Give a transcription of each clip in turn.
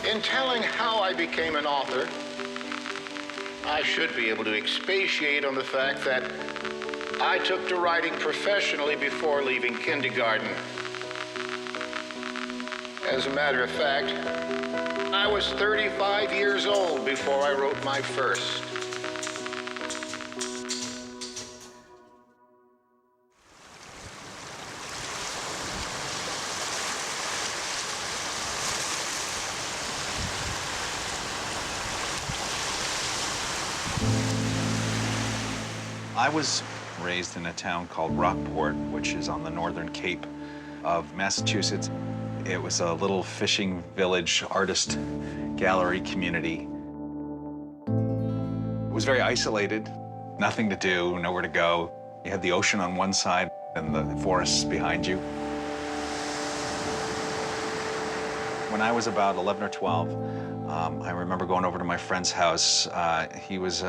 In telling how I became an author, I should be able to expatiate on the fact that I took to writing professionally before leaving kindergarten. As a matter of fact, I was 35 years old before I wrote my first. I was raised in a town called Rockport, which is on the northern cape of Massachusetts. It was a little fishing village, artist gallery community. It was very isolated, nothing to do, nowhere to go. You had the ocean on one side and the forests behind you. When I was about 11 or 12, I remember going over to my friend's house. He was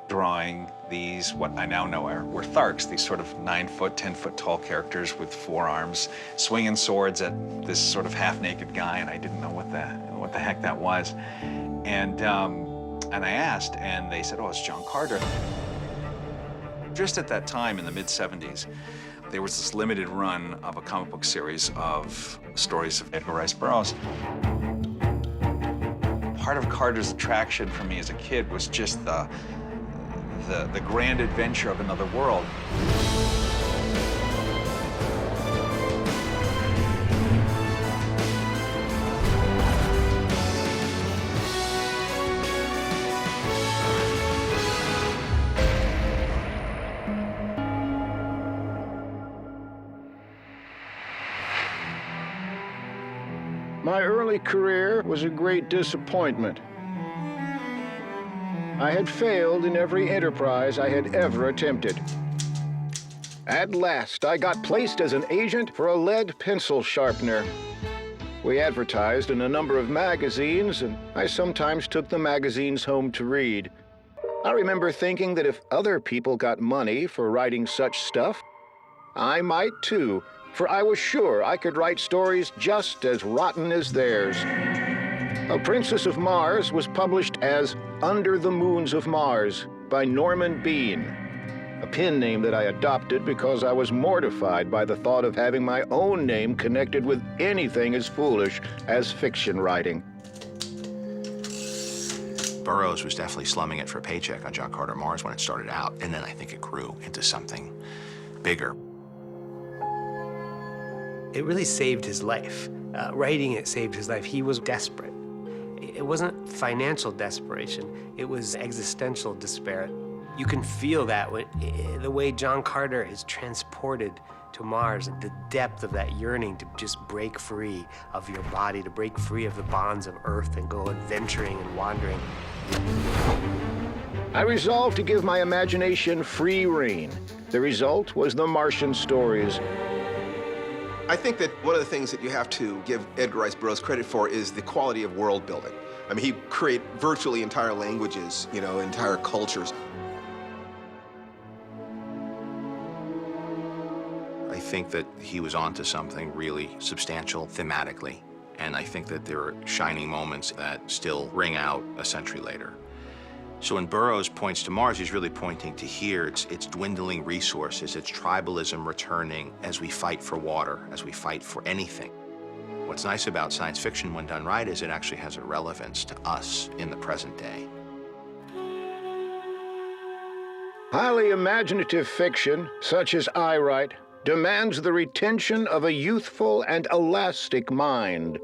drawing these, what I now know were Tharks, these sort of 9-foot, 10-foot tall characters with 4 arms, swinging swords at this sort of half-naked guy, and I didn't know what the heck that was. And I asked, and they said, oh, it's John Carter. Just at that time, in the mid-'70s, there was this limited run of a comic book series of stories of Edgar Rice Burroughs. Part of Carter's attraction for me as a kid was just the grand adventure of another world. My early career was a great disappointment. I had failed in every enterprise I had ever attempted. At last, I got placed as an agent for a lead pencil sharpener. We advertised in a number of magazines, and I sometimes took the magazines home to read. I remember thinking that if other people got money for writing such stuff, I might too, for I was sure I could write stories just as rotten as theirs. A Princess of Mars was published as Under the Moons of Mars by Norman Bean, a pen name that I adopted because I was mortified by the thought of having my own name connected with anything as foolish as fiction writing. Burroughs was definitely slumming it for a paycheck on John Carter Mars when it started out, and then I think it grew into something bigger. It really saved his life. Writing it saved his life. He was desperate. It wasn't financial desperation, it was existential despair. You can feel that the way John Carter is transported to Mars, the depth of that yearning to just break free of your body, to break free of the bonds of Earth and go adventuring and wandering. I resolved to give my imagination free rein. The result was the Martian stories. I think that one of the things that you have to give Edgar Rice Burroughs credit for is the quality of world building. I mean, he created virtually entire languages, you know, entire cultures. I think that he was onto something really substantial thematically, and I think that there are shining moments that still ring out a century later. So when Burroughs points to Mars, he's really pointing to here. It's dwindling resources, it's tribalism returning as we fight for water, as we fight for anything. What's nice about science fiction when done right is it actually has a relevance to us in the present day. Highly imaginative fiction, such as I write, demands the retention of a youthful and elastic mind.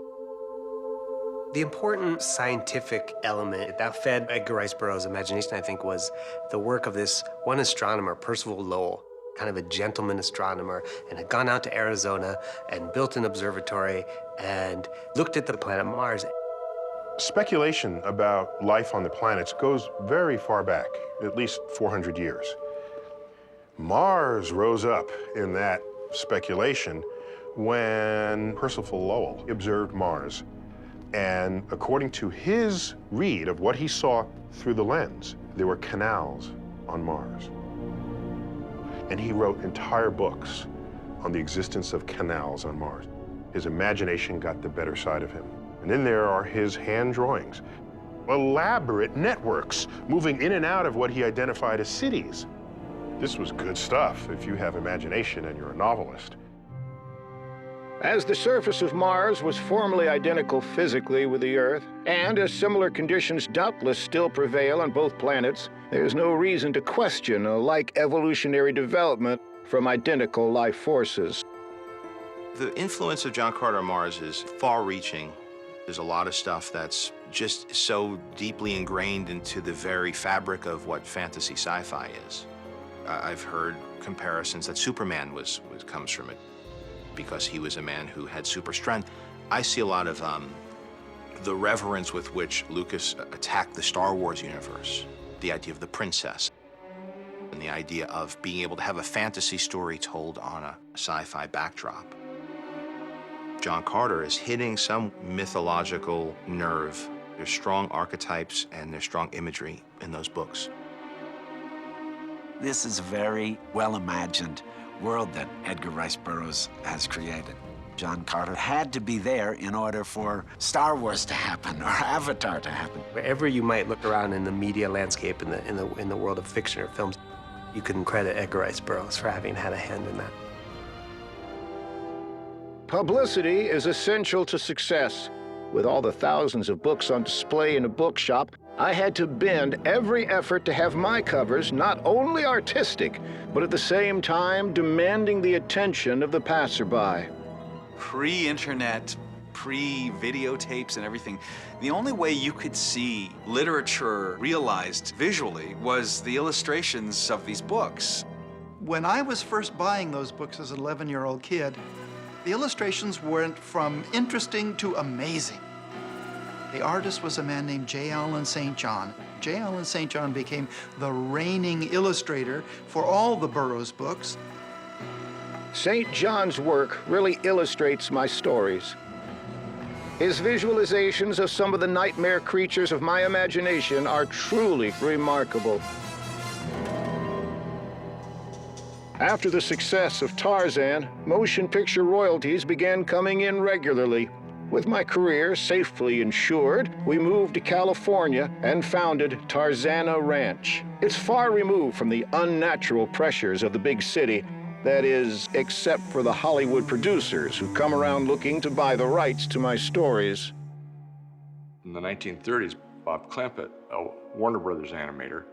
The important scientific element that fed Edgar Rice Burroughs' imagination, I think, was the work of this one astronomer, Percival Lowell, kind of a gentleman astronomer, and had gone out to Arizona and built an observatory and looked at the planet Mars. Speculation about life on the planets goes very far back, at least 400 years. Mars rose up in that speculation when Percival Lowell observed Mars. And according to his read of what he saw through the lens, there were canals on Mars. And he wrote entire books on the existence of canals on Mars. His imagination got the better side of him. And then there are his hand drawings. Elaborate networks moving in and out of what he identified as cities. This was good stuff if you have imagination and you're a novelist. As the surface of Mars was formally identical physically with the Earth, and as similar conditions doubtless still prevail on both planets, there's no reason to question a like evolutionary development from identical life forces. The influence of John Carter on Mars is far-reaching. There's a lot of stuff that's just so deeply ingrained into the very fabric of what fantasy sci-fi is. I've heard comparisons that Superman comes from it, because he was a man who had super strength. I see a lot of the reverence with which Lucas attacked the Star Wars universe, the idea of the princess, and the idea of being able to have a fantasy story told on a sci-fi backdrop. John Carter is hitting some mythological nerve. There's strong archetypes and there's strong imagery in those books. This is a very well-imagined world that Edgar Rice Burroughs has created. John Carter had to be there in order for Star Wars to happen or Avatar to happen. Wherever you might look around in the media landscape, in the world of fiction or films, you can credit Edgar Rice Burroughs for having had a hand in that. Publicity is essential to success. With all the thousands of books on display in a bookshop, I had to bend every effort to have my covers not only artistic, but at the same time demanding the attention of the passerby. Pre-internet, pre-videotapes and everything, the only way you could see literature realized visually was the illustrations of these books. When I was first buying those books as an 11-year-old kid, the illustrations went from interesting to amazing. The artist was a man named J. Allen St. John. J. Allen St. John became the reigning illustrator for all the Burroughs books. St. John's work really illustrates my stories. His visualizations of some of the nightmare creatures of my imagination are truly remarkable. After the success of Tarzan, motion picture royalties began coming in regularly. With my career safely insured, we moved to California and founded Tarzana Ranch. It's far removed from the unnatural pressures of the big city. That is, except for the Hollywood producers who come around looking to buy the rights to my stories. In the 1930s, Bob Clampett, a Warner Brothers animator,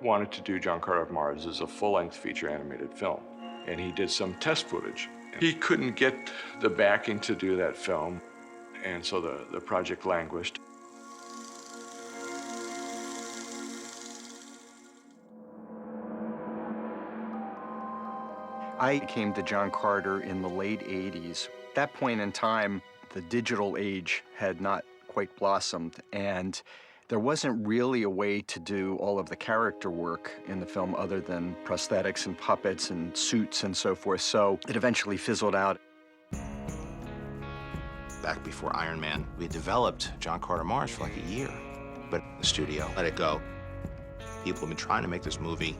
wanted to do John Carter of Mars as a full-length feature animated film. And he did some test footage. He couldn't get the backing to do that film, and so the project languished. I came to John Carter in the late 80s. At that point in time, the digital age had not quite blossomed, and there wasn't really a way to do all of the character work in the film other than prosthetics and puppets and suits and so forth, so it eventually fizzled out. Back before Iron Man, we developed John Carter Mars for like a year, but the studio let it go. People have been trying to make this movie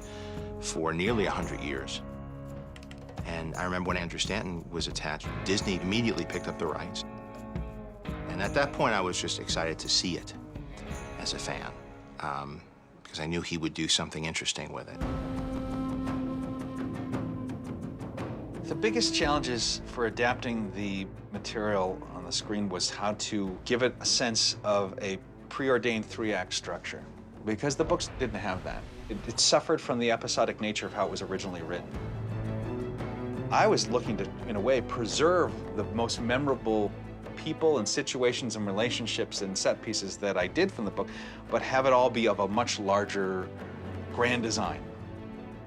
for nearly 100 years. And I remember when Andrew Stanton was attached, Disney immediately picked up the rights. And at that point, I was just excited to see it as a fan, because I knew he would do something interesting with it. The biggest challenges for adapting the material on the screen was how to give it a sense of a preordained three-act structure, because the books didn't have that. It suffered from the episodic nature of how it was originally written. I was looking to, in a way, preserve the most memorable people and situations and relationships and set pieces that I did from the book, but have it all be of a much larger grand design.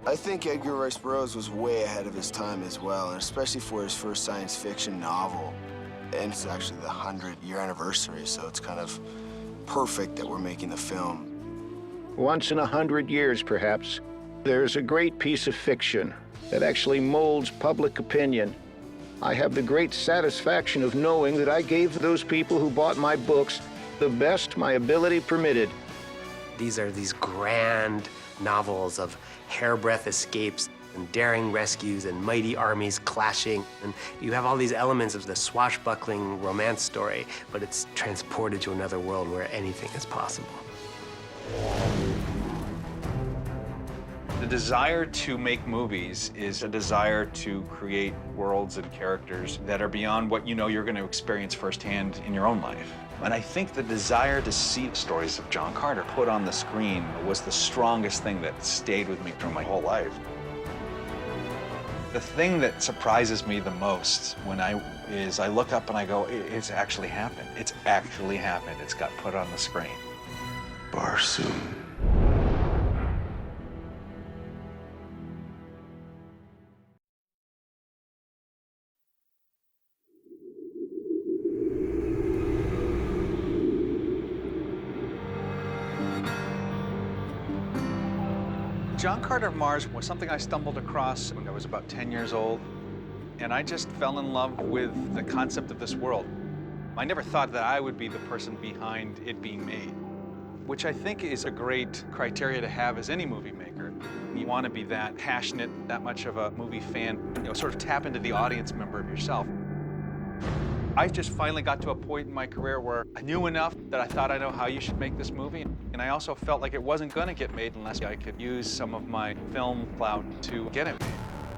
I think Edgar Rice Burroughs was way ahead of his time as well, and especially for his first science fiction novel. And it's actually the 100-year anniversary, so it's kind of perfect that we're making the film. Once in 100 years, perhaps, there's a great piece of fiction that actually molds public opinion. I have the great satisfaction of knowing that I gave those people who bought my books the best my ability permitted. These are these grand novels of hairbreadth escapes. and daring rescues and mighty armies clashing. And you have all these elements of the swashbuckling romance story, but it's transported to another world where anything is possible. The desire to make movies is a desire to create worlds and characters that are beyond what you know you're going to experience firsthand in your own life. And I think the desire to see the stories of John Carter put on the screen was the strongest thing that stayed with me through my whole life. The thing that surprises me the most is I look up and I go, it's actually happened. It's actually happened. It's got put on the screen. Barsoom. John Carter of Mars was something I stumbled across when I was about 10 years old, and I just fell in love with the concept of this world. I never thought that I would be the person behind it being made, which I think is a great criteria to have as any movie maker. You want to be that passionate, that much of a movie fan, sort of tap into the audience member of yourself. I just finally got to a point in my career where I knew enough that I thought I know how you should make this movie. And I also felt like it wasn't going to get made unless I could use some of my film clout to get it made.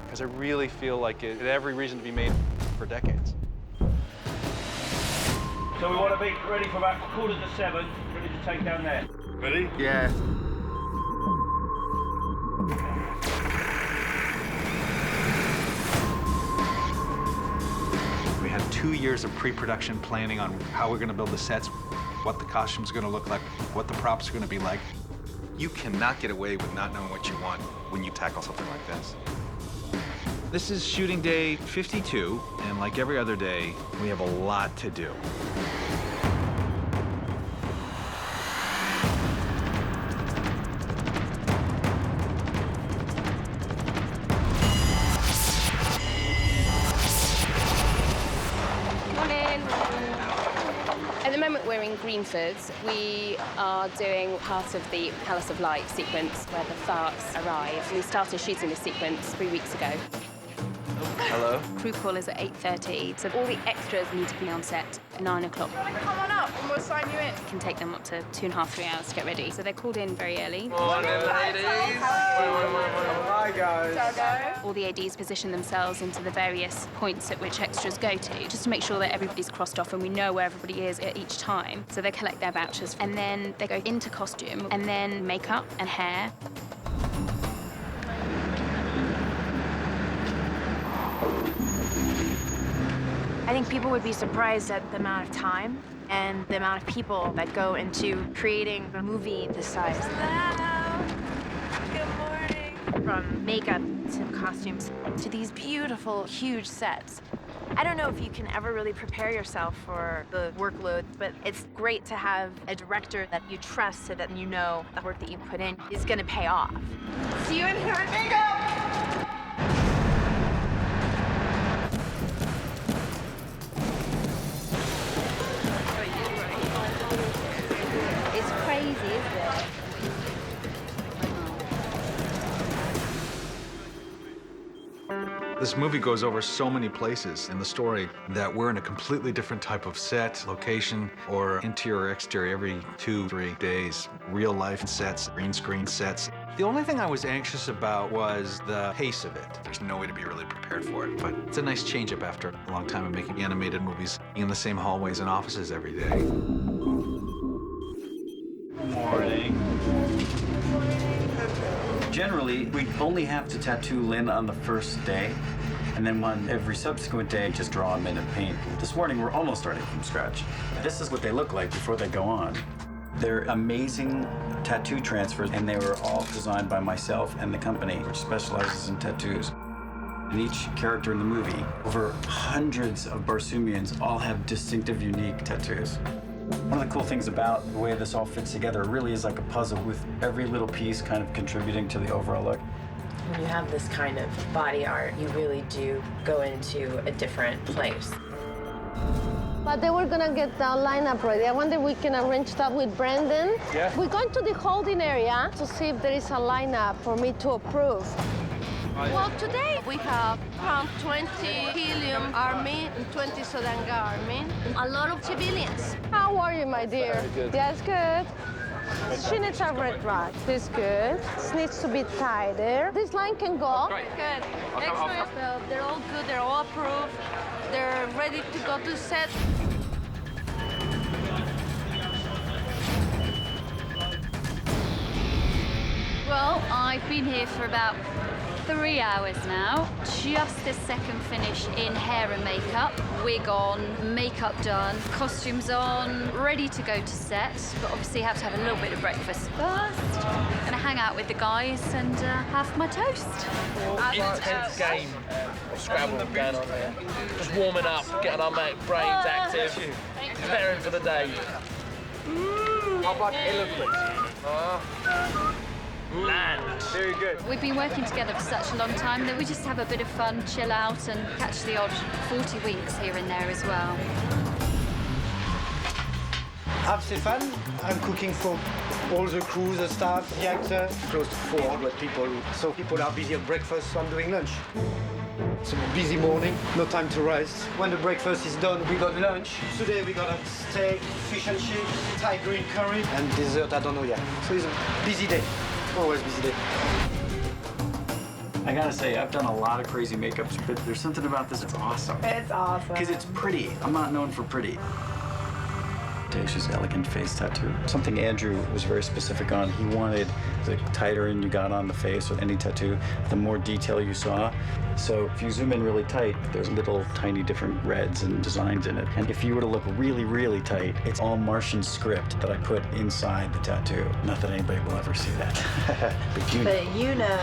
Because I really feel like it had every reason to be made for decades. So we want to be ready for about 6:45, ready to take down there. Ready? Yeah. We had 2 years of pre-production planning on how we're going to build the sets, what the costumes are going to look like, what the props are going to be like. You cannot get away with not knowing what you want when you tackle something like this. This is shooting day 52, and like every other day, we have a lot to do. At the moment, we're in Greenford. We are doing part of the Palace of Light sequence where the Tharks arrive. We started shooting this sequence 3 weeks ago. Hello? Crew call is at 8:30, so all the extras need to be on set at 9 o'clock. Come on up and we'll sign you in. It can take them up to 2.5, 3 hours to get ready. So they're called in very early. Morning, ladies. Hi, guys. All the ADs position themselves into the various points at which extras go to, just to make sure that everybody's crossed off and we know where everybody is at each time. So they collect their vouchers and then they go into costume and then makeup and hair. I think people would be surprised at the amount of time and the amount of people that go into creating a movie this size. Hello. Good morning. From makeup to costumes to these beautiful, huge sets. I don't know if you can ever really prepare yourself for the workload, but it's great to have a director that you trust so that you know the work that you put in is going to pay off. See you in here at makeup. It's crazy, isn't it? This movie goes over so many places in the story that we're in a completely different type of set, location, or interior or exterior every 2-3 days. Real life sets, green screen sets. The only thing I was anxious about was the pace of it. There's no way to be really prepared for it, but it's a nice change up after a long time of making animated movies in the same hallways and offices every day. Good morning. Generally, we only have to tattoo Lynn on the first day, and then on every subsequent day, just draw them in and paint. This morning, we're almost starting from scratch. This is what they look like before they go on. They're amazing tattoo transfers, and they were all designed by myself and the company, which specializes in tattoos. And each character in the movie, over hundreds of Barsoomians, all have distinctive, unique tattoos. One of the cool things about the way this all fits together, it really is like a puzzle with every little piece kind of contributing to the overall look. When you have this kind of body art, you really do go into a different place. But they were gonna get the lineup ready. I wonder if we can arrange that with Brendan. Yeah. We're going to the holding area to see if there is a lineup for me to approve. Well, today we have around 20 helium army and 20 Sodanga army. A lot of civilians. How are you, my dear? Very good. Yes, good. She needs a red rag. This good. This needs to be tighter. This line can go. Great. Good. Excellent. So they're all good. They're all approved. They're ready to go to set. Well, I've been here for about 3 hours now. Just the second finish in hair and makeup. Wig on, makeup done, costumes on, ready to go to set. But obviously have to have a little bit of breakfast first. Gonna hang out with the guys and have my toast. Intense game of Scrabble going on here. Just warming up, getting our brains active, preparing for the day. How about elephants? Land. Very good. We've been working together for such a long time that we just have a bit of fun, chill out and catch the odd 40 winks here and there as well. I'm Stefan. I'm cooking for all the crew, the staff, the actors. Close to 400 people. So people are busy at breakfast, so I'm doing lunch. It's a busy morning, no time to rest. When the breakfast is done, we got lunch. Today we got a steak, fish and chips, Thai green curry, and dessert, I don't know yet. So it's a busy day. Always busy day. I gotta say, I've done a lot of crazy makeups, but there's something about this that's awesome. It's awesome. Because it's pretty. I'm not known for pretty. Audacious, elegant face tattoo. Something Andrew was very specific on. He wanted the tighter in you got on the face with any tattoo, the more detail you saw. So if you zoom in really tight, there's little tiny different reds and designs in it. And if you were to look really, really tight, it's all Martian script that I put inside the tattoo. Not that anybody will ever see that. But you know. But you know.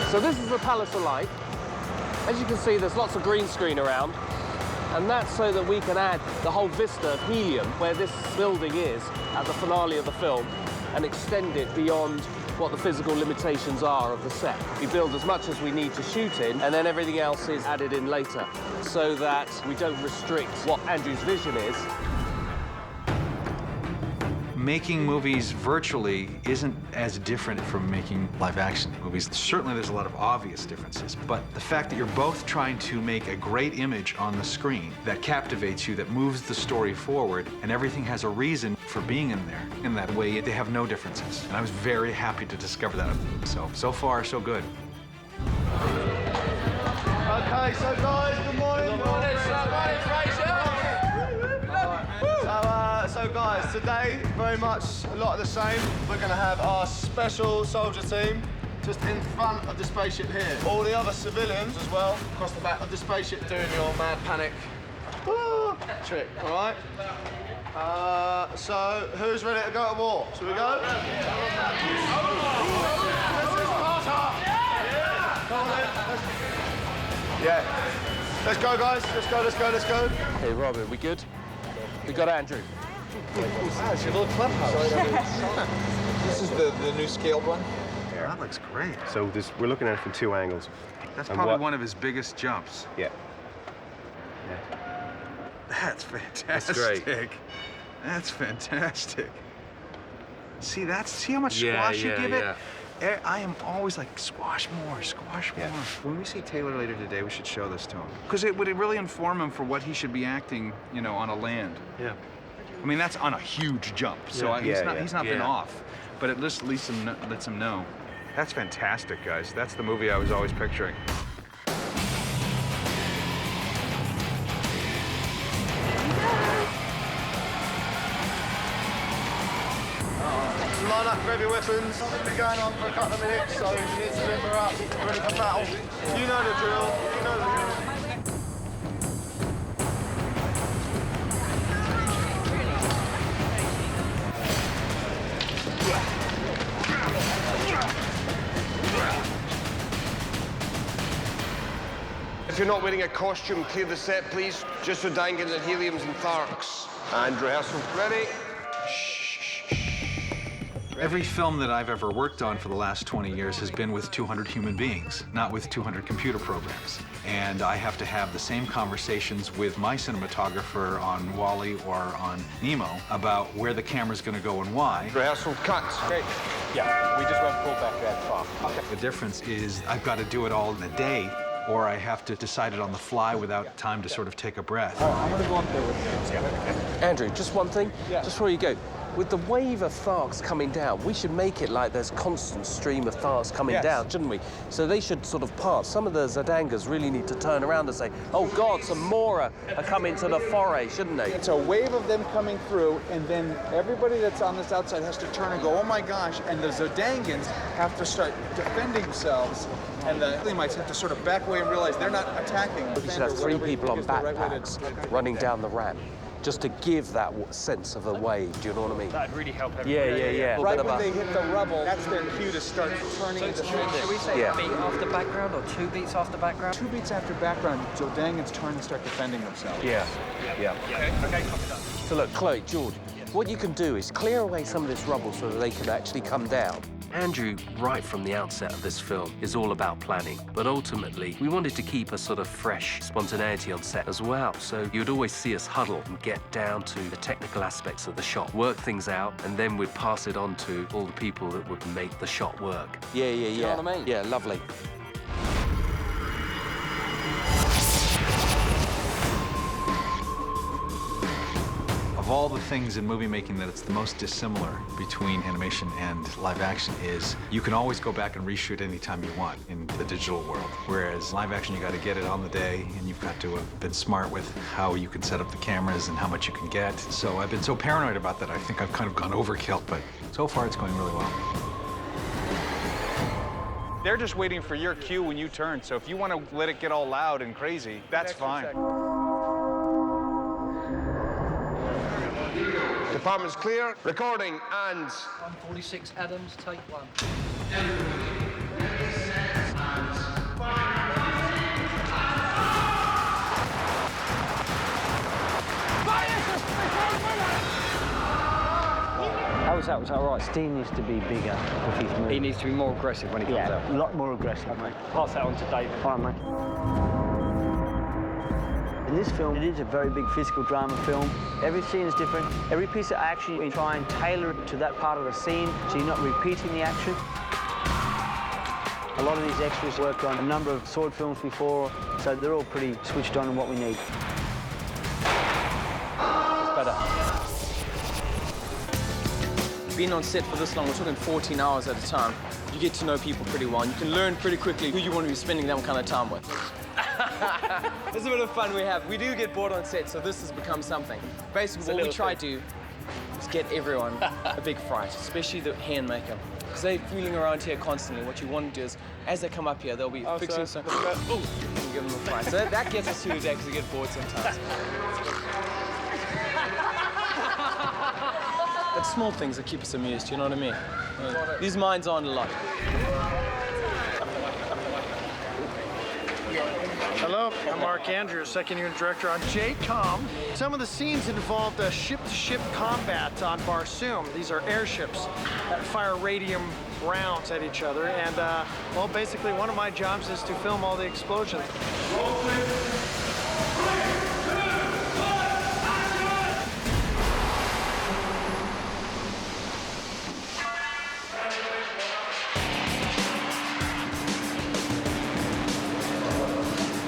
So this is the Palace of Light. As you can see, there's lots of green screen around, and that's so that we can add the whole vista of helium where this building is at the finale of the film and extend it beyond what the physical limitations are of the set. We build as much as we need to shoot in, and then everything else is added in later so that we don't restrict what Andrew's vision is. Making movies virtually isn't as different from making live-action movies. Certainly there's a lot of obvious differences, but the fact that you're both trying to make a great image on the screen that captivates you, that moves the story forward, and everything has a reason for being in there. In that way, they have no differences. And I was very happy to discover that. So far, so good. Okay, so guys, good morning. Good morning, Fraser. So guys, today, very much a lot of the same. We're gonna have our special soldier team just in front of the spaceship here. All the other civilians as well, across the back of the spaceship doing your mad panic trick, all right? So who's ready to go to war? Shall we go? This is Sparta! Yeah. Let's go, guys. Let's go, let's go, let's go. Hey, Robin, we good? We got Andrew. It's your little clubhouse. This is the new scaled one? Yeah, that looks great. So we're looking at it from 2 angles. That's probably one of his biggest jumps. Yeah. That's fantastic. That's great. That's fantastic. See how much squash you give it? I am always like, squash more, squash more. When we see Taylor later today, we should show this to him. Because it would really inform him for what he should be acting, on a land. Yeah. I mean, that's on a huge jump, so he's not been off. But it just lets him know. That's fantastic, guys. That's the movie I was always picturing. Line up, grab your weapons. It's been going on for a couple of minutes, so you need to limber up, ready for battle. You know the drill. You know the drill. If you're not wearing a costume, clear the set, please. Just for Dangans and Heliums and Tharks. And rehearsal. Ready? Every film that I've ever worked on for the last 20 years has been with 200 human beings, not with 200 computer programs. And I have to have the same conversations with my cinematographer on WALL-E or on Nemo about where the camera's going to go and why. Rehearsal cuts. Okay. Yeah, we just won't pull back that far. Okay. The difference is I've got to do it all in a day, or I have to decide it on the fly without time to sort of take a breath. I'm going to go up there with you. Andrew, just one thing, just before you go. With the wave of Tharks coming down, we should make it like there's constant stream of Tharks coming down, shouldn't we? So they should sort of part. Some of the Zadangas really need to turn around and say, oh God, some more are coming to the foray, shouldn't they? It's a wave of them coming through, and then everybody that's on this outside has to turn and go, oh my gosh, and the Zodangans have to start defending themselves, and the Elamites have to sort of back away and realize they're not attacking. We should have 3 people on backpacks running down the ramp, just to give that sense of a wave, do you know what I mean? That'd really help everybody. Yeah. Right when they hit the rubble, that's their cue to start turning and defending. Should we say a beat after background or 2 beats after background? 2 beats after background, Zodangans turn and start defending themselves. Yeah. Okay, copy that. So look, Chloe, George, what you can do is clear away some of this rubble so that they can actually come down. Andrew, right from the outset of this film, is all about planning. But ultimately, we wanted to keep a sort of fresh spontaneity on set as well. So you'd always see us huddle and get down to the technical aspects of the shot, work things out, and then we'd pass it on to all the people that would make the shot work. Yeah. You know what I mean? Yeah, lovely. Of all the things in movie making that it's the most dissimilar between animation and live action is you can always go back and reshoot anytime you want in the digital world. Whereas live action, you got to get it on the day, and you've got to have been smart with how you can set up the cameras and how much you can get. So I've been so paranoid about that, I think I've kind of gone overkill, but so far it's going really well. They're just waiting for your cue when you turn, so if you want to let it get all loud and crazy, that's fine. Department's clear. Recording and... 146 Adams, take 1. How was that? Was that all right? Steve needs to be bigger if he's moving. He needs to be more aggressive when he comes out. Yeah, a lot more aggressive, mate. Pass that on to David. All right, mate. In this film, it is a very big physical drama film. Every scene is different. Every piece of action, we try and tailor it to that part of the scene, so you're not repeating the action. A lot of these extras worked on a number of sword films before, so they're all pretty switched on what we need. It's better. Being on set for this long, we're talking 14 hours at a time, you get to know people pretty well. You can learn pretty quickly who you want to be spending that kind of time with. It's a bit of fun we have. We do get bored on set, so this has become something. Basically, what we try to do is get everyone a big fright, especially the hair and makeup. Because they're fooling around here constantly. What you want to do is, as they come up here, they'll be fixing something. Oh, and give them a fright. So that gets us through the day because we get bored sometimes. It's small things that keep us amused, you know what I mean? These minds aren't a lot. Hello, I'm Mark Andrews, second unit director on JCOM. Some of the scenes involved ship-to-ship combat on Barsoom. These are airships that fire radium rounds at each other. And, well, basically one of my jobs is to film all the explosions.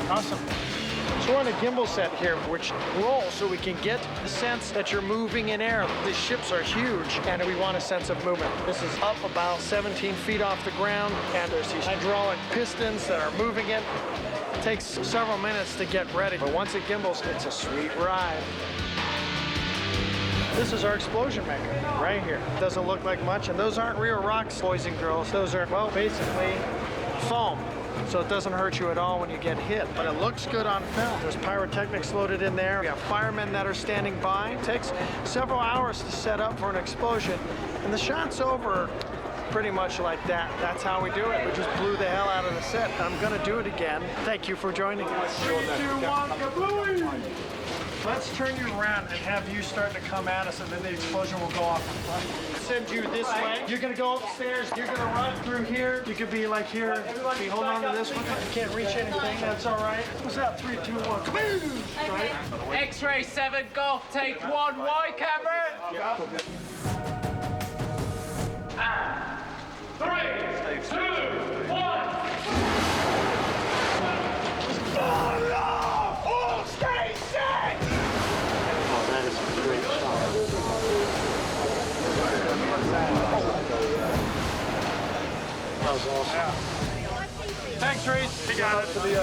Awesome. So we're on a gimbal set here, which rolls so we can get the sense that you're moving in air. These ships are huge, and we want a sense of movement. This is up about 17 feet off the ground, and there's these hydraulic pistons that are moving it. It takes several minutes to get ready, but once it gimbals, it's a sweet ride. This is our explosion maker right here. Doesn't look like much, and those aren't real rocks, boys and girls. Those are, well, basically foam. So it doesn't hurt you at all when you get hit, but it looks good on film. There's pyrotechnics loaded in there. We have firemen that are standing by. It takes several hours to set up for an explosion, and the shot's over pretty much like that. That's how we do it. We just blew the hell out of the set. I'm gonna do it again. Thank you for joining us. 3, 2, 1, kablooey! Let's turn you around and have you start to come at us, and then the explosion will go off in front. Send you this way. You're gonna go upstairs. You're gonna run through here. You could be like here. Be holding on to this one. You can't reach anything. That's all right. What's that? 3, 2, 1. Kaboom! Right? X-ray 7 golf. Take 1. Y camera. 3, 2, 1. All stay set! Oh, that is a great shot. That was awesome. Thanks, Reese.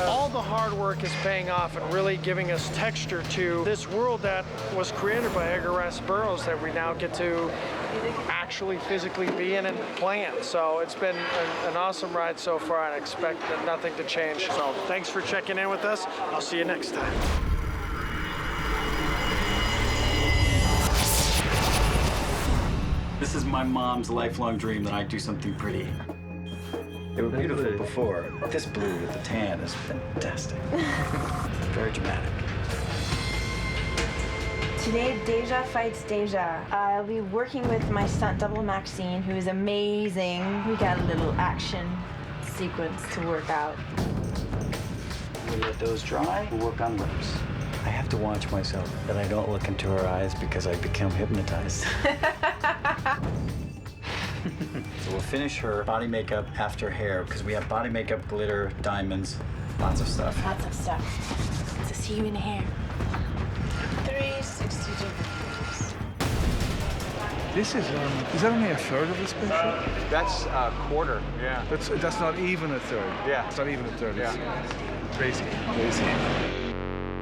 All the hard work is paying off and really giving us texture to this world that was created by Edgar Rice Burroughs that we now get to actually physically be in and play in. So it's been an awesome ride so far, and I expect nothing to change. So thanks for checking in with us. I'll see you next time. This is my mom's lifelong dream that I do something pretty. They were beautiful before. This blue with the tan is fantastic. Very dramatic. Today, Deja fights Deja. I'll be working with my stunt double, Maxine, who is amazing. We got a little action sequence to work out. We let those dry, we'll work on lips. I have to watch myself that I don't look into her eyes because I become hypnotized. So we'll finish her body makeup after hair because we have body makeup, glitter, diamonds, lots of stuff. Lots of stuff. To see you in hair. 360 degrees. This is that only a third of the spaceship? That's a quarter, yeah. That's not even a third. Yeah. It's not even a third. Yeah. It's crazy, crazy.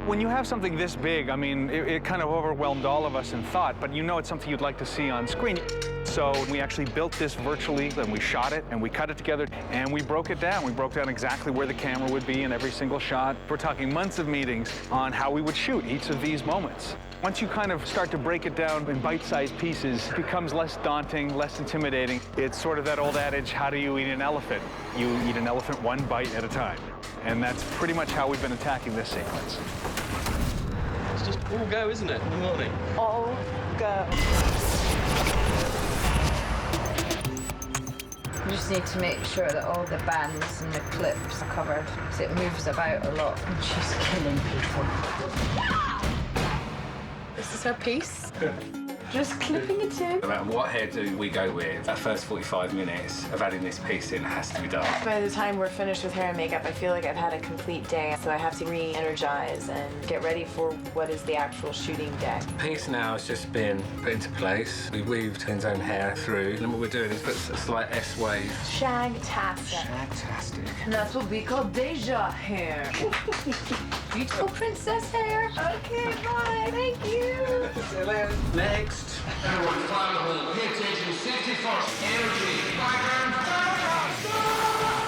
When you have something this big, I mean, it kind of overwhelmed all of us in thought, but you know it's something you'd like to see on screen. So we actually built this virtually, and we shot it, and we cut it together, and we broke it down. We broke down exactly where the camera would be in every single shot. We're talking months of meetings on how we would shoot each of these moments. Once you kind of start to break it down in bite-sized pieces, it becomes less daunting, less intimidating. It's sort of that old adage, how do you eat an elephant? You eat an elephant one bite at a time. And that's pretty much how we've been attacking this sequence. It's just all go, isn't it, in the morning? All go. You just need to make sure that all the bands and the clips are covered, because it moves about a lot. And she's killing people. This is her piece. Just clipping it in. No matter what hairdo we go with, that first 45 minutes of adding this piece in has to be done. By the time we're finished with hair and makeup, I feel like I've had a complete day, so I have to re-energize and get ready for what is the actual shooting day. The piece now has just been put into place. We weaved Lynn's own hair through, and what we're doing is put a slight S-wave. Shagtastic. Shagtastic. And that's what we call Deja hair. Beautiful princess hair. Okay, bye. Thank you. Next. Everyone, fire hole. Pay attention. Safety first. Energy.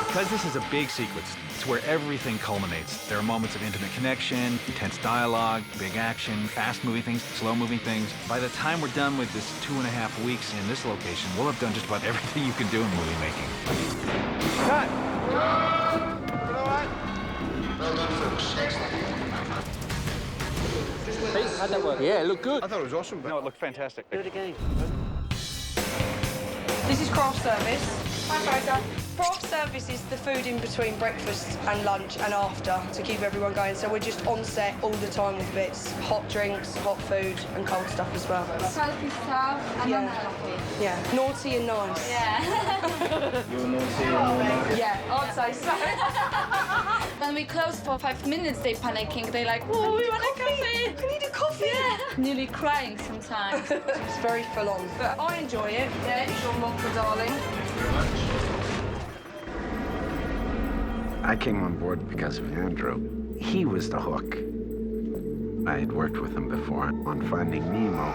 Because this is a big sequence, it's where everything culminates. There are moments of intimate connection, intense dialogue, big action, fast-moving things, slow-moving things. By the time we're done with this 2.5 weeks in this location, we'll have done just about everything you can do in movie making. Cut! Hey, how'd that work? Yeah, it looked good. I thought it was awesome. No, it looked fantastic. Do it again. This is craft service. Hi, Fraser. Craft service is the food in between breakfast and lunch and after to keep everyone going. So we're just on set all the time with bits. Hot drinks, hot food, and cold stuff as well. Salty stuff and unhealthy. Yeah, naughty and nice. Yeah. You're naughty and you're nice. Yeah, I'd say so. When we close for 5 minutes, they panicking. They like, oh, we want a coffee. I need a coffee. Yeah. Nearly crying sometimes. It's very full on, but I enjoy it. Yeah, it's your mopper, darling. I came on board because of Andrew. He was the hook. I had worked with him before on Finding Nemo.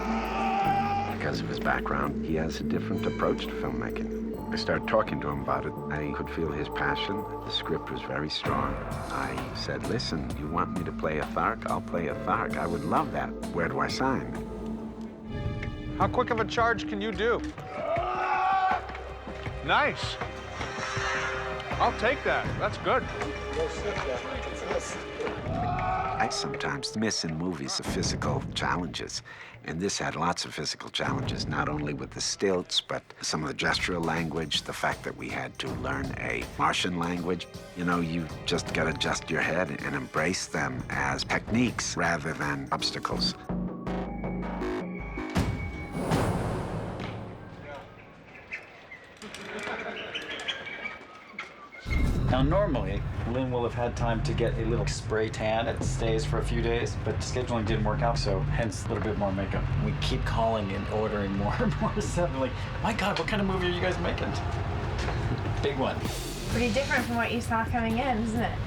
Because of his background, he has a different approach to filmmaking. I started talking to him about it. I could feel his passion. The script was very strong. I said, listen, you want me to play a Thark? I'll play a Thark. I would love that. Where do I sign? How quick of a charge can you do? Nice. I'll take that. That's good. I sometimes miss in movies the physical challenges, and this had lots of physical challenges, not only with the stilts, but some of the gestural language, the fact that we had to learn a Martian language. You know, you just gotta adjust your head and embrace them as techniques rather than obstacles. Now, normally, Lynn will have had time to get a little spray tan. It stays for a few days, but scheduling didn't work out, so hence a little bit more makeup. We keep calling and ordering more and more stuff. We're like, my God, what kind of movie are you guys making? Big one. Pretty different from what you saw coming in, isn't it?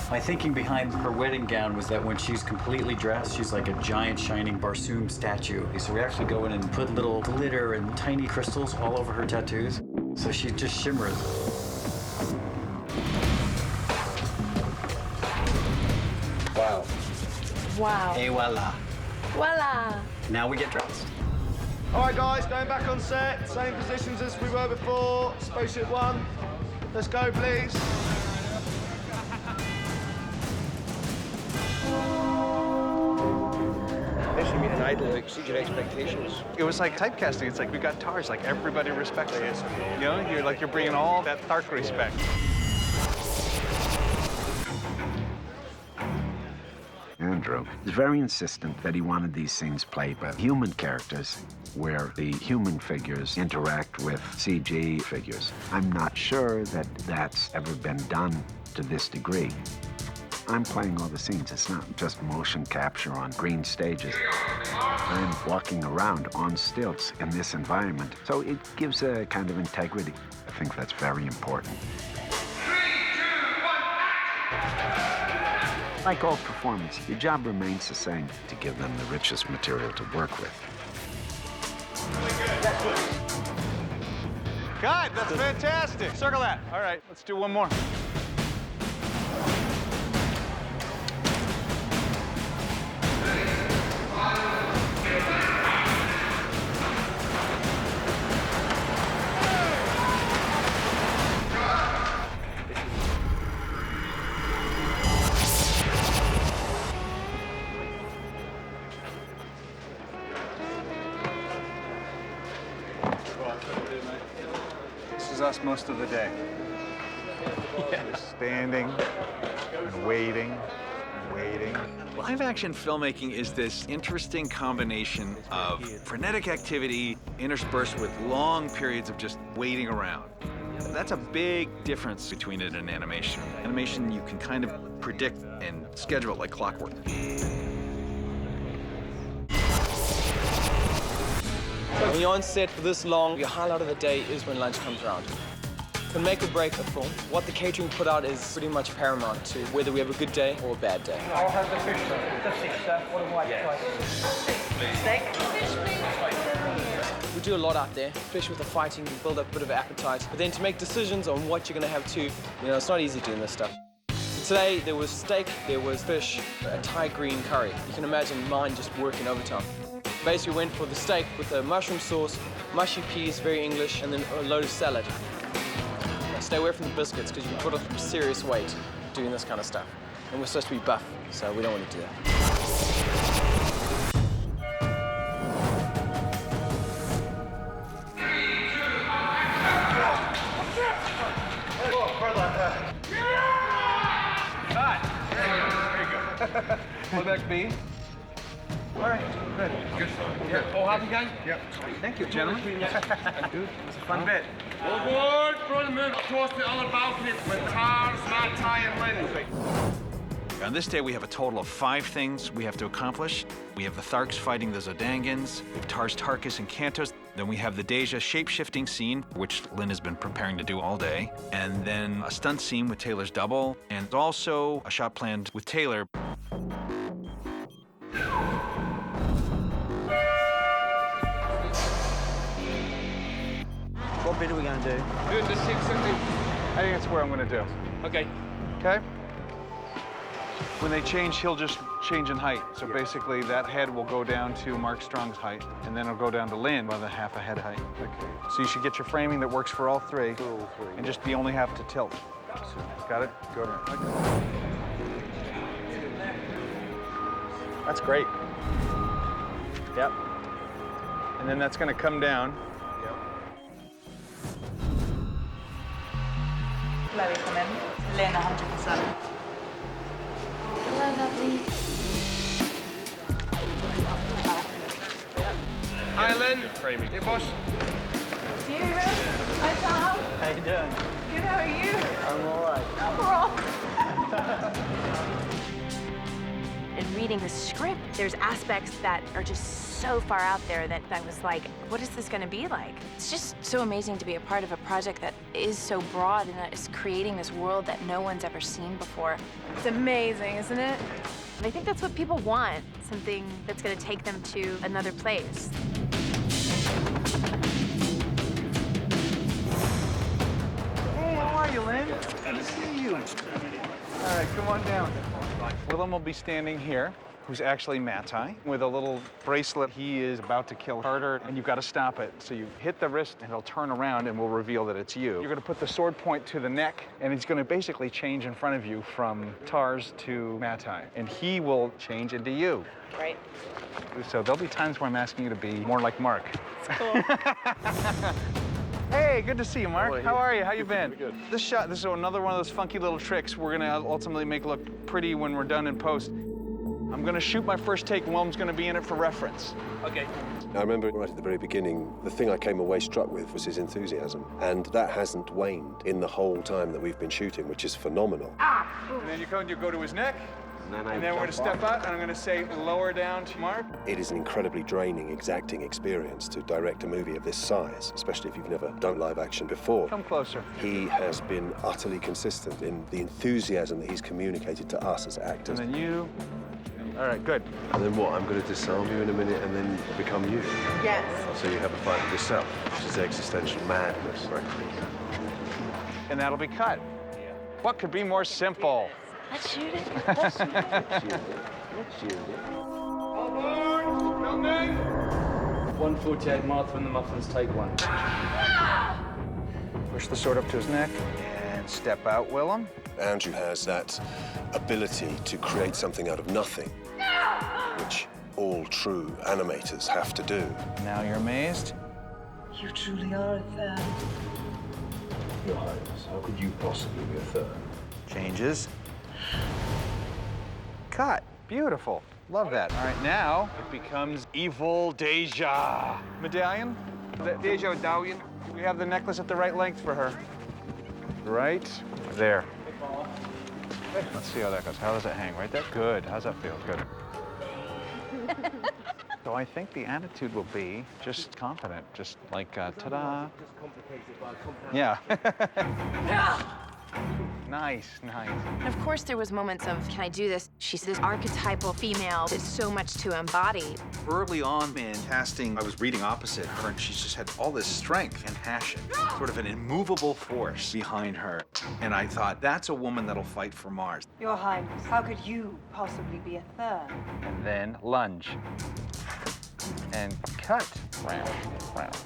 My thinking behind her wedding gown was that when she's completely dressed, she's like a giant shining Barsoom statue. So we actually go in and put little glitter and tiny crystals all over her tattoos, so she just shimmers. Wow. Wow. Et voila. Voila. Now we get dressed. All right, guys, going back on set. Same positions as we were before. Spaceship one. Let's go, please. Especially being an idol, exceed your expectations. It was like typecasting. It's like we got TARS, like everybody respects it. You know, you're bringing all that Thark respect. Andrew is very insistent that he wanted these scenes played by human characters where the human figures interact with CG figures. I'm not sure that that's ever been done to this degree. I'm playing all the scenes. It's not just motion capture on green stages. I'm walking around on stilts in this environment, so it gives a kind of integrity. I think that's very important. Like all performers, your job remains the same, to give them the richest material to work with. God, that's fantastic. Circle that. All right, let's do one more. This is us most of the day. Just standing and waiting and waiting. Live action filmmaking is this interesting combination of frenetic activity interspersed with long periods of just waiting around. That's a big difference between it and animation. Animation, you can kind of predict and schedule it like clockwork. When you're on set for this long, your highlight of the day is when lunch comes around. Can make or break a film. What the catering put out is pretty much paramount to whether we have a good day or a bad day. I'll have the fish, sir. The fish, sir. What a white steak. We do a lot out there, especially with the fighting, you build up a bit of appetite. But then to make decisions on what you're going to have too, you know, it's not easy doing this stuff. Today, there was steak, there was fish, a Thai green curry. You can imagine mine just working overtime. Basically, went for the steak with the mushroom sauce, mushy peas, very English, and then a load of salad. Stay away from the biscuits because you can put on some serious weight doing this kind of stuff. And we're supposed to be buff, so we don't want to do that. Pull back B. All right, good. Good. Yeah. All happy, guys? Yeah. Thank you, gentlemen. Dude, it's a fun bit. Aboard for the move across the other balcony with TARS, Matt, Ty, and Lynn. On this day, we have a total of 5 things we have to accomplish. We have the Tharks fighting the Zodangans, we have Tars, Tarkus, and Kantos. Then we have the Deja shape-shifting scene, which Lynn has been preparing to do all day. And then a stunt scene with Taylor's double, and also a shot planned with Taylor. What bit are we going to do? Doing the 670. I think that's where I'm going to do. Okay. Okay? When they change, he'll just change in height. So basically, that head will go down to Mark Strong's height, and then it'll go down to Lynn by the half a head height. Okay. So you should get your framing that works for all three, and just you only have to tilt. So, got it? Go ahead. Okay. That's great. Yep. And then that's going to come down. Chloe, come in. Lynn, 100%. Hello, lovely. Hi, Lynn. Hey, boss. Dear, hi, Tom. How you doing? Good, how are you? I'm all right. In reading the script, there's aspects that are just so far out there that I was like, what is this going to be like? It's just so amazing to be a part of a project that is so broad and that is creating this world that no one's ever seen before. It's amazing, isn't it? And I think that's what people want, something that's going to take them to another place. Hey, how are you, Lynn? Good to see you. All right, come on down. Willem will be standing here, who's actually Matai, with a little bracelet. He is about to kill Carter, and you've got to stop it. So you hit the wrist, and he'll turn around, and we'll reveal that it's you. You're going to put the sword point to the neck, and he's going to basically change in front of you from Tars to Matai, and he will change into you. Right. So there'll be times where I'm asking you to be more like Mark. It's cool. Hey, good to see you, Mark. How are you? How you been? Good. This shot, this is another one of those funky little tricks we're gonna ultimately make look pretty when we're done in post. I'm gonna shoot my first take, and Willem's gonna be in it for reference. Okay. I remember right at the very beginning, the thing I came away struck with was his enthusiasm. And that hasn't waned in the whole time that we've been shooting, which is phenomenal. And then you go to his neck, and then we're gonna step out, and I'm gonna say lower down to Mark. It is an incredibly draining, exacting experience to direct a movie of this size, especially if you've never done live action before. Come closer. He has been utterly consistent in the enthusiasm that he's communicated to us as actors. And then you. All right, good. And then what? I'm going to disarm you in a minute and then become you? Yes. So you have a fight with yourself, which is existential madness. Right? And that'll be cut. What could be more simple? Let's shoot it. Let's shoot it. Let's shoot it. All aboard! Filming! 148 Martha and the Muffins, take one. Push the sword up to his neck, and step out, Willem. Andrew has that ability to create something out of nothing, which all true animators have to do. Now you're amazed. You truly are a fan. Your Highness, how could you possibly be a third? Changes. Cut. Beautiful. Love that. All right, now it becomes Evil Deja. Medallion? The Deja medallion. We have the necklace at the right length for her. Right there. Let's see how that goes. How does it hang? Right there? Good. How's that feel? Good. So I think the attitude will be just confident, just like, ta-da. Yeah. Nice, nice. And of course, there was moments of, can I do this? She's this archetypal female. There's so much to embody. Early on in casting, I was reading opposite her, and she just had all this strength and passion, sort of an immovable force behind her. And I thought, that's a woman that'll fight for Mars. Your Highness, how could you possibly be a third? And then lunge. And cut. Round, round.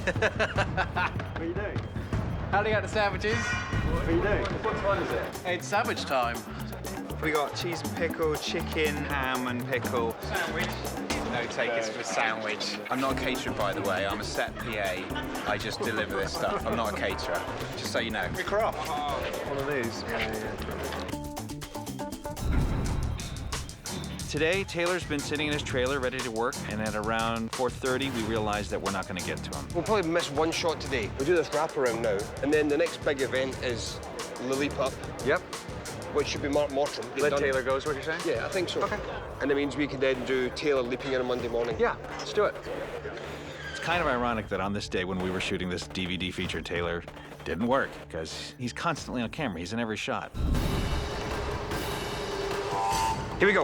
What are you doing? Howdy out the sandwiches. What are you doing? What time is it? It's sandwich time. We got cheese and pickle, chicken, ham and pickle. Sandwich. No takers for sandwich. I'm not a caterer, by the way. I'm a set PA. I just deliver this stuff. I'm not a caterer. Just so you know. Pick her up. One of these. Today, Taylor's been sitting in his trailer ready to work, and at around 4:30, we realized that we're not going to get to him. We'll probably miss one shot today. We'll do this wraparound now, and then the next big event is Lilliput. Yep. Which should be Mark Mottram. Let Taylor go is what you're saying? Yeah, I think so. Okay. And that means we can then do Taylor leaping in on Monday morning. Yeah, let's do it. It's kind of ironic that on this day when we were shooting this DVD feature, Taylor didn't work, because he's constantly on camera. He's in every shot. Here we go.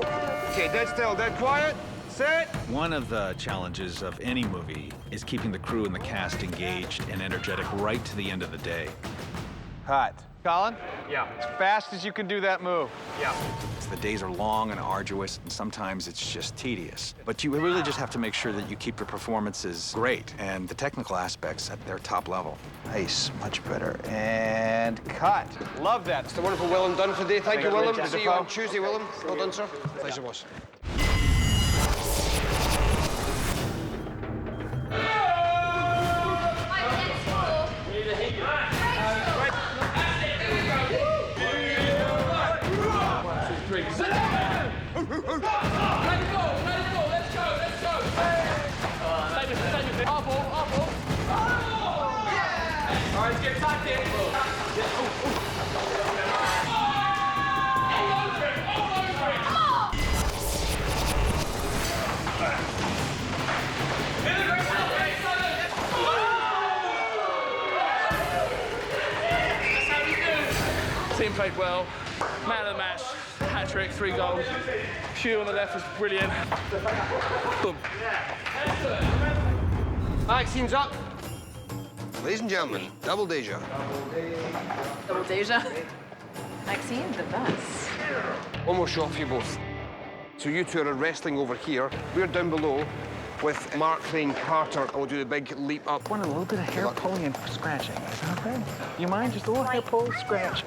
Okay, dead still, dead quiet. Set. One of the challenges of any movie is keeping the crew and the cast engaged and energetic right to the end of the day. Cut. Colin? Yeah. As fast as you can do that move. Yeah. The days are long and arduous, and sometimes it's just tedious. But you really just have to make sure that you keep your performances great and the technical aspects at their top level. Nice, much better. And cut. Love that. It's the wonderful Willem done for today. Thank you, Willem. Andrew See you on Tuesday, Willem. Well done, sir. Pleasure, boss. Team played well. Man of the match. Hat trick, 3 goals. Hugh on the left was brilliant. Boom. Vaccines up. Ladies and gentlemen, double Deja. Double Deja. Maxine, the best. One more shot for you both. So you two are wrestling over here. We're down below with Mark playing Carter, and we'll do the big leap up. Want a little bit of hair pulling and scratching. Is that okay? You mind? Just a little hair pull, scratch.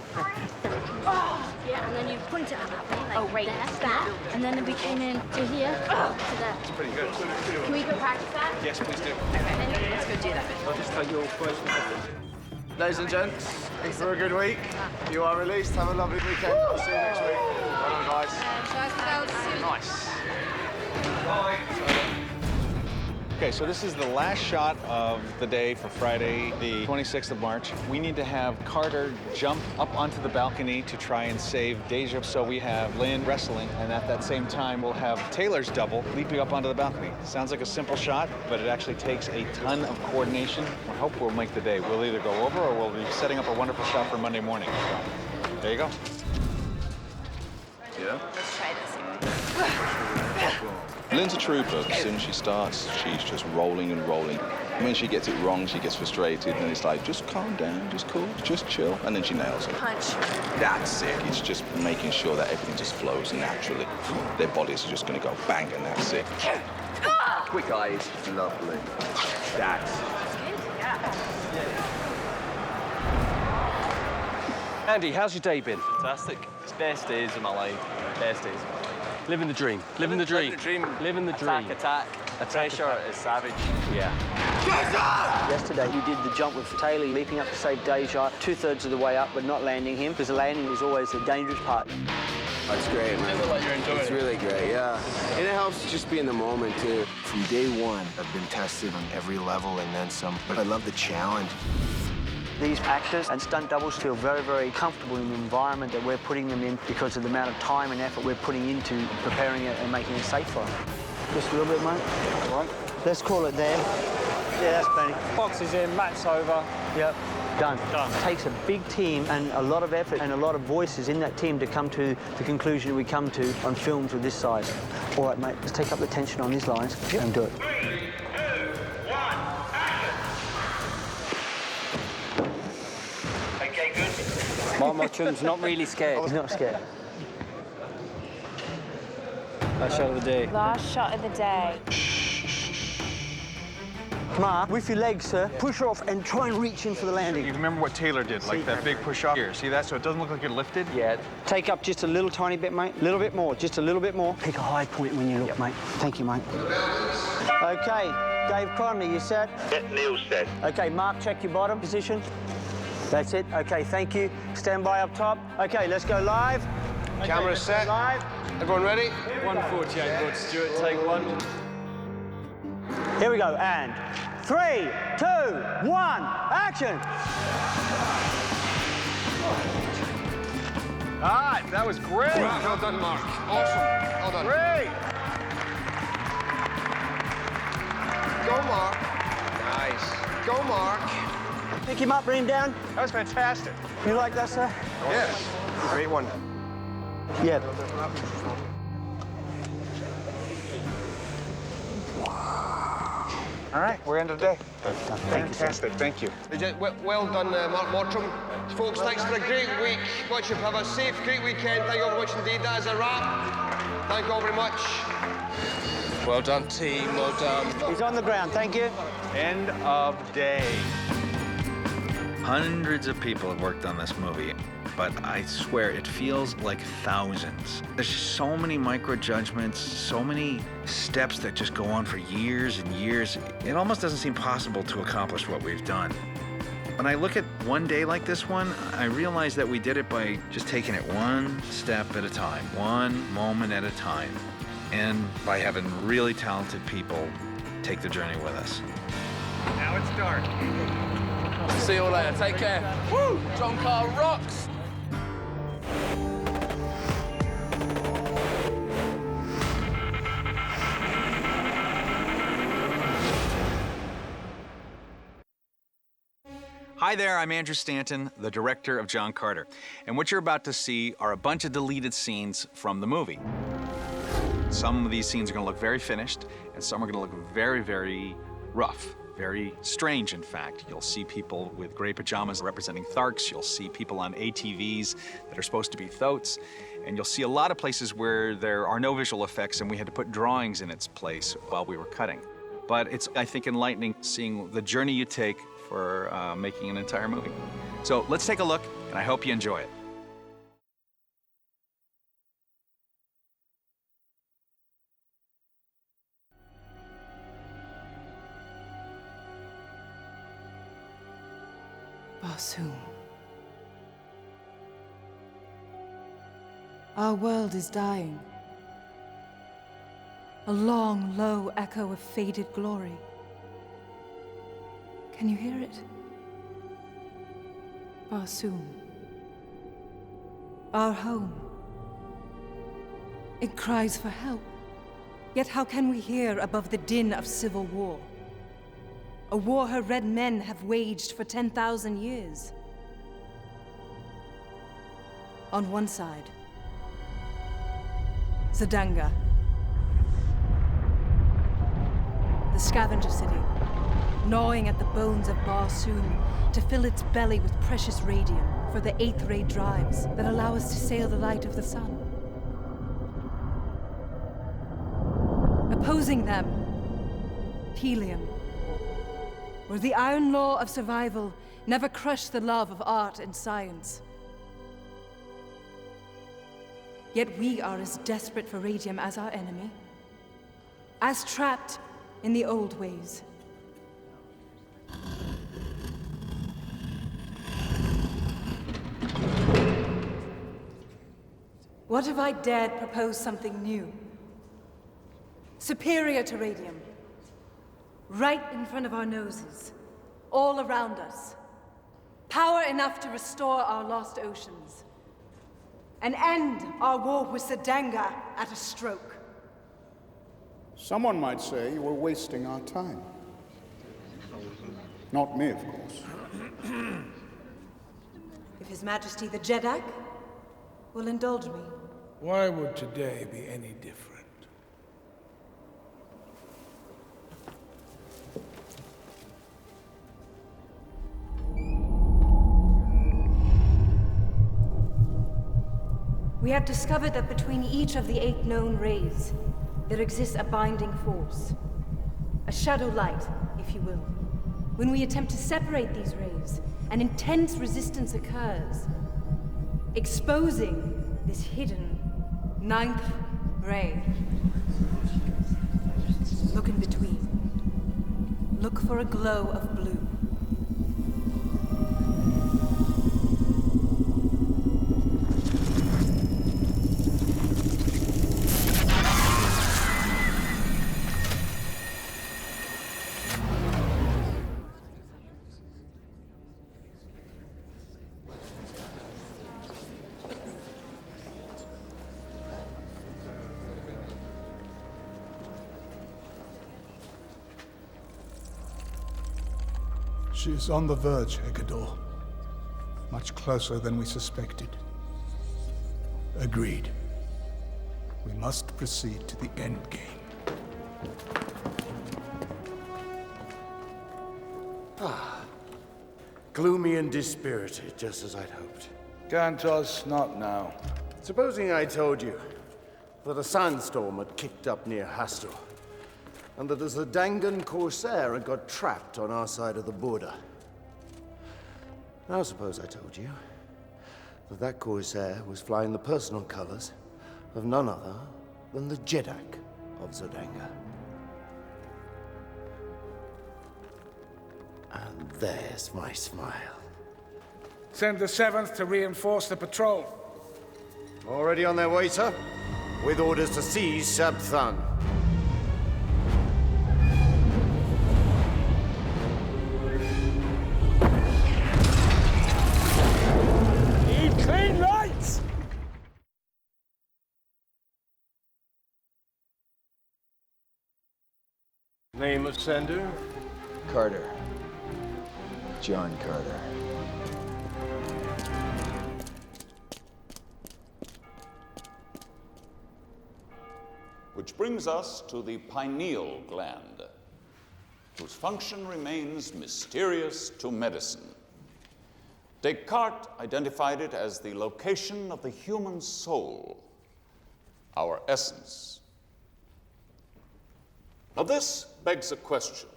Oh, yeah, and then you point it out that way, like right there, that, and then we came in to here, to that. That's pretty good. Can we go practice that? Yes, please do. Okay, let's go do that. I'll just take your question. Ladies and gents, thanks for a good week. You are released. Have a lovely weekend. I'll see you next week. Well done, guys. Nice. Okay, so this is the last shot of the day for Friday, the 26th of March. We need to have Carter jump up onto the balcony to try and save Deja. So we have Lynn wrestling, and at that same time, we'll have Taylor's double leaping up onto the balcony. Sounds like a simple shot, but it actually takes a ton of coordination. I hope we'll make the day. We'll either go over or we'll be setting up a wonderful shot for Monday morning. There you go. Yeah. Let's try this. Lynn's a trooper. As soon as she starts, she's just rolling and rolling. When she gets it wrong, she gets frustrated, and it's like, just calm down, just cool, just chill, and then she nails it. Punch. That's it. It's just making sure that everything just flows naturally. Their bodies are just going to go bang, and that's it. Quick eyes. Lovely. That's. Andy, how's your day been? Fantastic. It's best days of my life. Best days of my life. Living the dream. Living the dream. Living the dream. Attack. The pressure is savage. Yeah. Yesterday, you did the jump with Taylor, leaping up to save Deja, 2/3 of the way up, but not landing him, because the landing is always the dangerous part. That's great, man. It's really great, yeah. And it helps just be in the moment, too. From day one, I've been tested on every level and then some, but I love the challenge. These actors and stunt doubles feel very, very comfortable in the environment that we're putting them in because of the amount of time and effort we're putting into preparing it and making it safe for them. Just a little bit, mate. All right. Let's call it there. Yeah, that's plenty. Box is in, mat's over. Yep. Done. Done. It takes a big team and a lot of effort and a lot of voices in that team to come to the conclusion we come to on films of this size. All right, mate, let's take up the tension on these lines and do it. 3, 2, 1, action! Okay, good. Mark Mottram's not really scared. He's not scared. Last shot of the day. Last shot of the day. Mark, with your legs, sir, push off and try and reach in for the landing. You remember what Taylor did, like that big push up here. See that? So it doesn't look like you're lifted? Yeah. Take up just a little tiny bit, mate. A little bit more, just a little bit more. Pick a high point when you look, mate. Thank you, mate. Okay, Dave Conley, you set? Get Neil set. Okay, Mark, check your bottom position. That's it. Okay, thank you. Stand by up top. Okay, let's go live. Camera set. Live. Everyone ready? 148, Rod Stewart, take one. Here we go, and 3, 2, 1, action! All right, that was great. Well done, Mark. Awesome. Well done. Great. Go, Mark. Nice. Go, Mark. Pick him up, bring him down. That was fantastic. You like that, sir? Yes. Great one. Yeah. All right, we're in today. Fantastic, thank you. Well done, Mark Mottram. Folks, thanks for a great week. Much have a safe, great weekend. Thank you all very much indeed. That is a wrap. Thank you all very much. Well done, team. Well done. He's on the ground. Thank you. End of day. Hundreds of people have worked on this movie, but I swear it feels like thousands. There's so many micro-judgments, so many steps that just go on for years and years. It almost doesn't seem possible to accomplish what we've done. When I look at one day like this one, I realize that we did it by just taking it one step at a time, one moment at a time, and by having really talented people take the journey with us. Now it's dark. See you all later. Take care. Woo! John Carr rocks. Hi there, I'm Andrew Stanton, the director of John Carter. And what you're about to see are a bunch of deleted scenes from the movie. Some of these scenes are gonna look very finished, and some are gonna look very, very rough. Very strange, in fact. You'll see people with gray pajamas representing Tharks. You'll see people on ATVs that are supposed to be thoats. And you'll see a lot of places where there are no visual effects and we had to put drawings in its place while we were cutting. But it's, I think, enlightening seeing the journey you take for making an entire movie. So let's take a look, and I hope you enjoy it. Barsoom. Our world is dying. A long, low echo of faded glory. Can you hear it? Barsoom. Our home. It cries for help. Yet how can we hear above the din of civil war? A war her red men have waged for 10,000 years. On one side, Z'danga, the scavenger city, gnawing at the bones of Barsoom to fill its belly with precious radium for the 8th ray drives that allow us to sail the light of the sun. Opposing them, helium, where the iron law of survival never crushed the love of art and science. Yet we are as desperate for radium as our enemy, as trapped in the old ways. What if I dared propose something new? Superior to radium. Right in front of our noses, all around us. Power enough to restore our lost oceans. And end our war with Z'danga at a stroke. Someone might say you were wasting our time. Not me, of course. If His Majesty the Jeddak will indulge me. Why would today be any different? We have discovered that between each of the 8 known rays, there exists a binding force. A shadow light, if you will. When we attempt to separate these rays, an intense resistance occurs, exposing this hidden 9th ray. Look in between. Look for a glow of blue. She is on the verge, Hecador. Much closer than we suspected. Agreed. We must proceed to the end game. Gloomy and dispirited, just as I'd hoped. Gantos, not now. Supposing I told you that a sandstorm had kicked up near Hastur, and that a Zerdangan corsair had got trapped on our side of the border. Now suppose I told you that that corsair was flying the personal colors of none other than the Jeddak of Zerdanga. And there's my smile. Send the 7th to reinforce the patrol. Already on their way, sir, with orders to seize Shabthan. Need clean lights! Name of sender? Carter. John Carter. Which brings us to the pineal gland, whose function remains mysterious to medicine. Descartes identified it as the location of the human soul, our essence. Now this begs a question.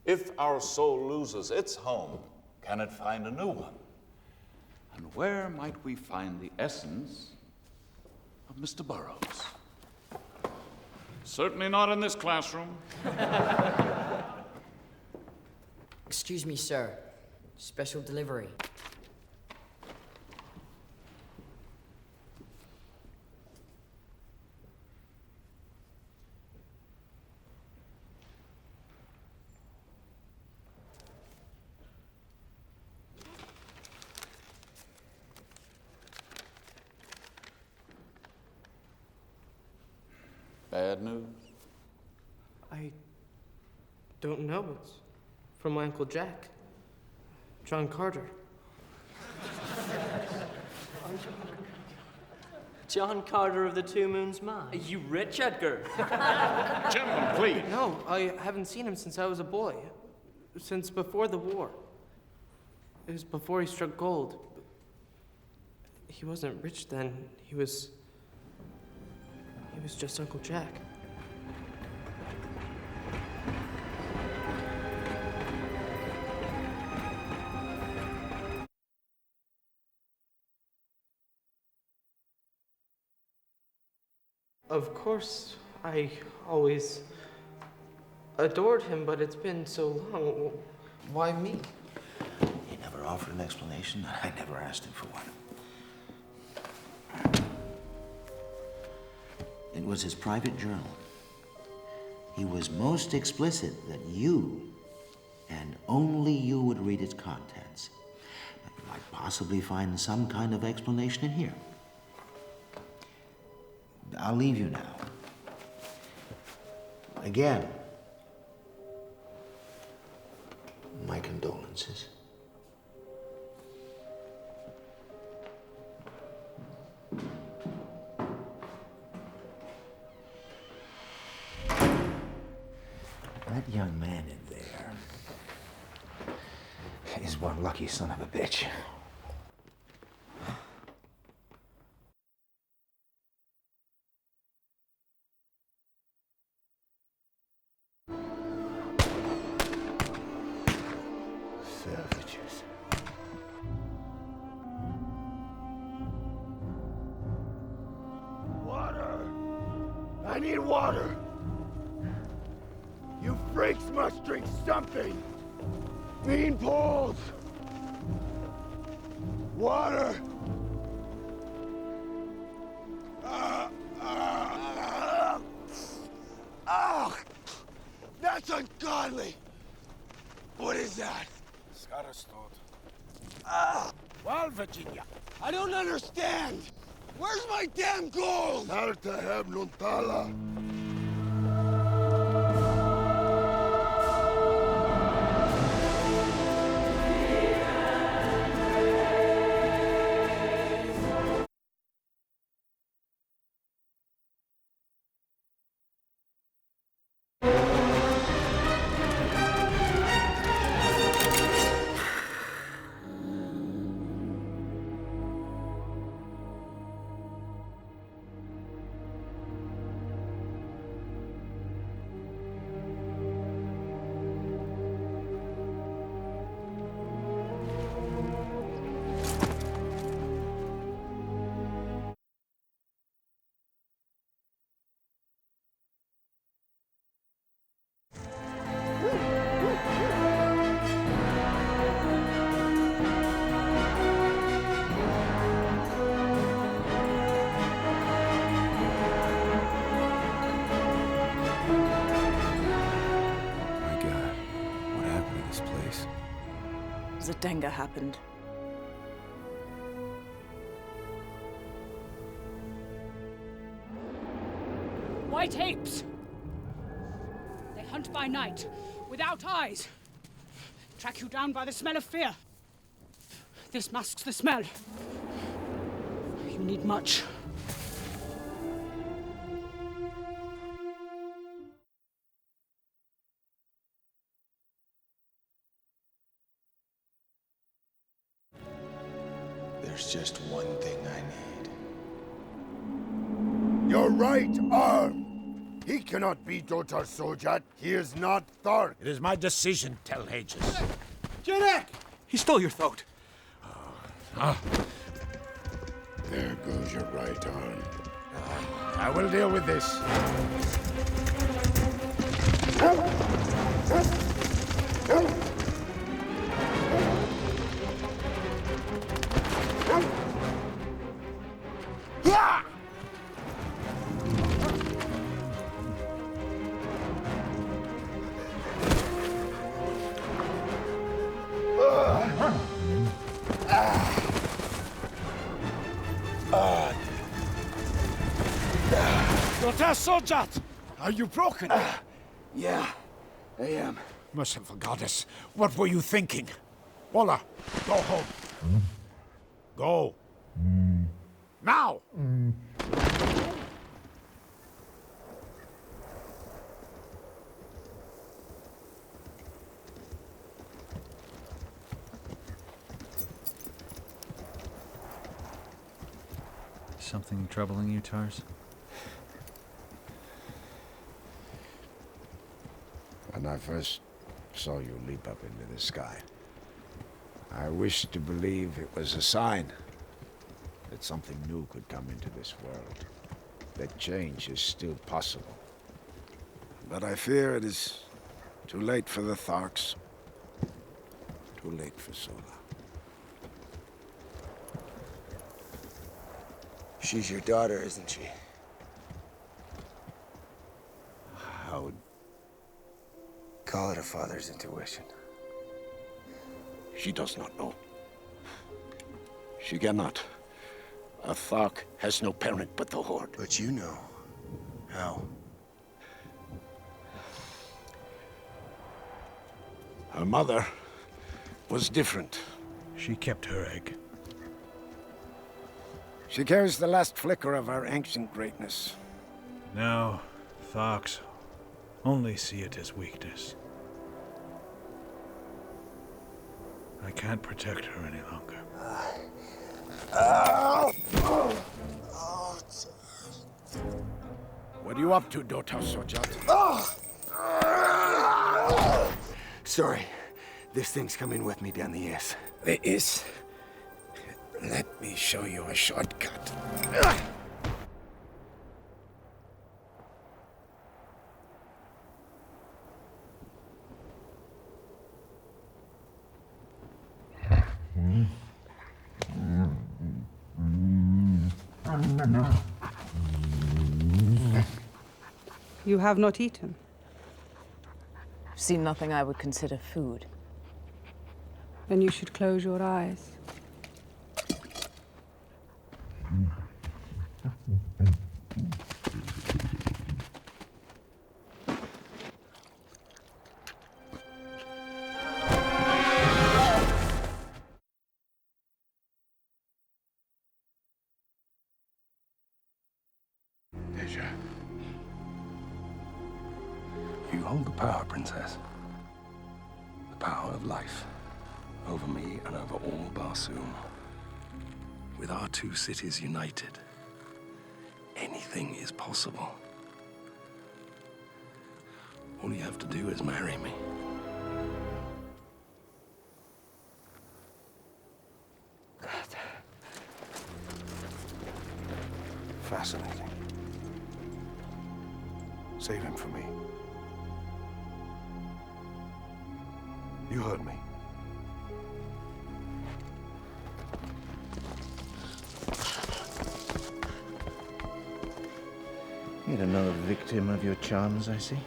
If our soul loses its home, can it find a new one? And where might we find the essence of Mr. Burroughs? Certainly not in this classroom. Excuse me, sir. Special delivery. Bad news? I don't know. It's from my Uncle Jack. John Carter. John Carter of the Two Moons Mine. You rich, Edgar? Gentlemen, please. No, I haven't seen him since I was a boy. Since before the war. It was before he struck gold. He wasn't rich then. He was just Uncle Jack. Of course, I always adored him, but it's been so long. Why me? He never offered an explanation, and I never asked him for one. It was his private journal. He was most explicit that you, and only you, would read its contents. You might possibly find some kind of explanation in here. I'll leave you now. Again, my condolences. That young man in there is one lucky son of a bitch. Savages. Water! I need water! You freaks must drink something! Bean poles! Water! That's ungodly! What is that? Skarastot. Well, Virginia, I don't understand! Where's my damn gold? Narta heb nontala. this place? Zadenga happened. White apes! They hunt by night, without eyes. Track you down by the smell of fear. This masks the smell. You need much. There's just one thing I need. Your right arm! He cannot be Dotar Sojat. He is not Thark. It is my decision, Telhages. Janek! He stole your throat. There goes your right arm. I will deal with this. Dotar Sojat! Are you broken? Yeah, I am. Merciful goddess, what were you thinking? Walla, go home. Go. Now! Something troubling you, Tars? When I first saw you leap up into the sky, I wished to believe it was a sign that something new could come into this world, that change is still possible. But I fear it is too late for the Tharks, too late for Sola. She's your daughter, isn't she? How? Call it a father's intuition. She does not know. She cannot. A Thark has no parent but the Horde. But you know. How? Her mother was different. She kept her egg. She carries the last flicker of our ancient greatness. Now, Tharks only see it as weakness. I can't protect her any longer. What are you up to, Dotar Sojat? Sorry. This thing's coming with me down the ass. It is. Let me show you a shortcut. You have not eaten. I've seen nothing I would consider food. Then you should close your eyes. You hold the power, Princess. The power of life. Over me and over all Barsoom. With our two cities united, anything is possible. All you have to do is marry me. Fascinating. Save him for me. You heard me. Yet another victim of your charms, I see.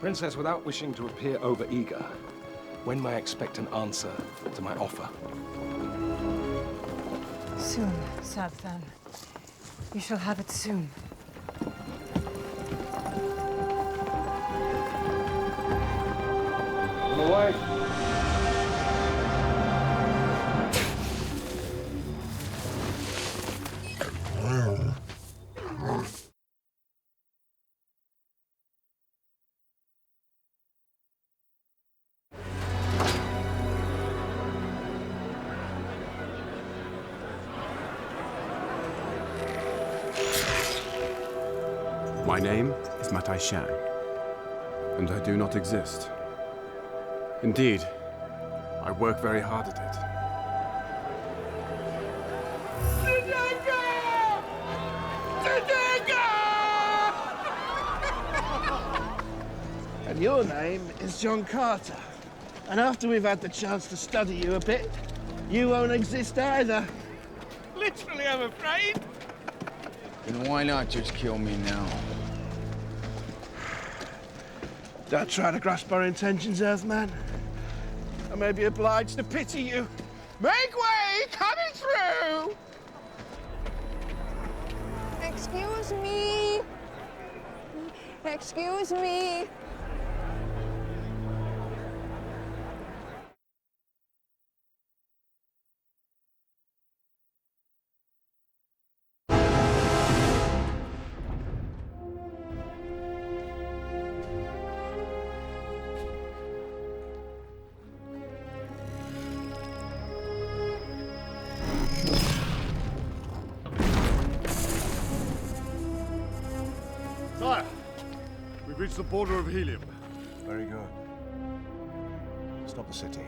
Princess, without wishing to appear over-eager, When may I expect an answer to my offer? Soon, Sabthan. You shall have it soon. On the way. My name is Matai Shang, and I do not exist. Indeed, I work very hard at it. And your name is John Carter. And after we've had the chance to study you a bit, you won't exist either. Literally, I'm afraid. Then why not just kill me now? Don't try to grasp our intentions, Earthman. I may be obliged to pity you. Make way! Coming through! Excuse me. Excuse me. Sire, we've reached the border of Helium. Very good. Stop the city.